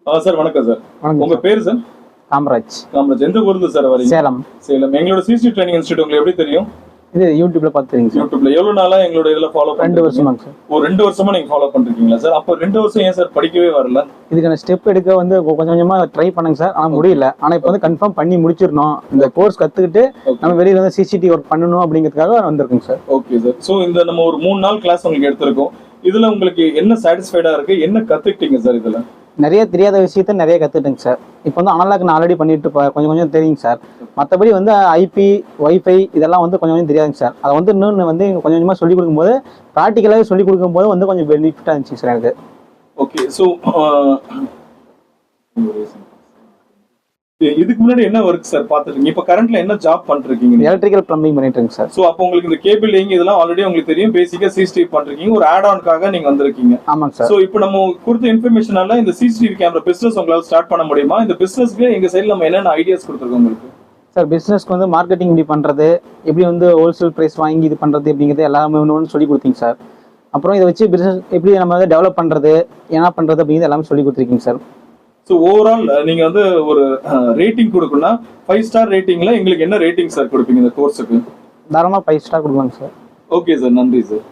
Sir வணக்கம் sir. உங்க பேர் சார்? காமராஜ். காமராஜ். எந்த ஊர்ல சார் வரீங்க? சேலம். சேலம். எங்களோட சிசி ட்ரைனிங் இன்ஸ்டிடியூட் உங்களுக்கு எப்படி தெரியும்? இது யூடியூப்ல பாத்துறீங்க சார். யூடியூப்ல எவ்வளவு நாளா எங்களோட இதெல்லாம் ஃபாலோ பண்றீங்க? 2 வருஷமா சார். ஒரு 2 வருஷமா நீங்க ஃபாலோ பண்றீங்களா சார்? அப்ப 2 வருஷம் ஏன் சார் படிக்கவே வரல? இதுக்கான ஸ்டெப் எடுக்க வந்து கொஞ்சம் கொஞ்சமா ட்ரை பண்ணுங்க சார். ஆனா முடியல. ஆனா இப்போ வந்து கன்ஃபார்ம் பண்ணி முடிச்சிரணும். இந்த கோர்ஸ் கத்துக்கிட்டு நம்ம வெளியில வந்து சிசிடி ஒர்க் பண்ணணும் அப்படிங்கிறதுக்காக வந்திருக்கோங்க சார். Okay sir. சோ இந்த நம்ம ஒரு 3 நாள் கிளாஸ் உங்களுக்கு எடுத்திருக்கோம். இதுல உங்களுக்கு என்ன சாட்டிஸ்ஃபைடா இருக்கு? என்ன கத்துக்கிட்டீங்க சார் இதுல? நிறைய தெரியாத விஷயத்த நிறைய கத்துட்டேங்க சார். இப்போ வந்து அனலாக் நான் ஆல்ரெடி பண்ணிட்டு கொஞ்சம் கொஞ்சம் தெரியுங்க சார். மற்றபடி வந்து ஐபி வைஃபை இதெல்லாம் வந்து கொஞ்சம் கொஞ்சம் தெரியாதுங்க சார். அதை வந்து இன்னொன்று வந்து கொஞ்சம் கொஞ்சமாக சொல்லிக் கொடுக்கும்போது ப்ராக்டிக்கலாகவே சொல்லிக் கொடுக்கும்போது வந்து கொஞ்சம் பெனிஃபிட்டாக இருந்துச்சு சார் எனக்கு. ஓகே. ஸோ இதுக்கு முன்னாடி என்ன ஒர்க் சார் பாத்துருக்கீங்க? இப்ப கரண்ட்ல என்ன ஜாப் பண்றீங்க? எலக்ட்ரிக்கல் பிளம்பிங் பண்ணிட்டு இருக்கேன் சார். சோ அப்ப உங்களுக்கு இந்த கேபிள் லேயிங் இதெல்லாம் ஆல்ரெடி உங்களுக்கு தெரியும். பேசிக்கா சிசிடிவி பண்றீங்க. ஒரு ஆட் ஆன்காக நீங்க வந்திருக்கீங்க. ஆமாங்க சார். சோ இப்போ நம்ம கொடுத்த இன்ஃபர்மேஷனால இந்த சிசிடிவி கேமரா பிசினஸ் உங்களால ஸ்டார்ட் பண்ண முடியுமா? இந்த பிசினஸ்க்கு எங்க சைடுல நம்ம என்னென்ன ஐடியாஸ் கொடுத்துருக்கோம் உங்களுக்கு? சார் பிசினஸ்க்கு வந்து மார்க்கெட்டிங் எப்படி பண்றது, எப்படி வந்து ஹோல்சேல் பிரைஸ் வாங்கி இது பண்றது அப்படிங்கிறது எல்லாமே ஒன்று சொல்லி கொடுத்தீங்க சார். அப்புறம் இதை வச்சு பிசினஸ் எப்படி நம்ம வந்து டெவலப் பண்றது, என்ன பண்றது அப்படிங்கிறது எல்லாமே சொல்லி கொடுத்துருக்கீங்க சார். ஸோ ஓவரால் நீங்க வந்து ஒரு ரேட்டிங் கொடுக்கணும்னா 5 ஸ்டார் ரேட்டிங்ல எங்களுக்கு என்ன ரேட்டிங் சார் கொடுப்பீங்க இந்த கோர்ஸுக்கு? தாராளமாக 5 ஸ்டார் கொடுக்கலாங்க சார். ஓகே சார், நன்றி சார்.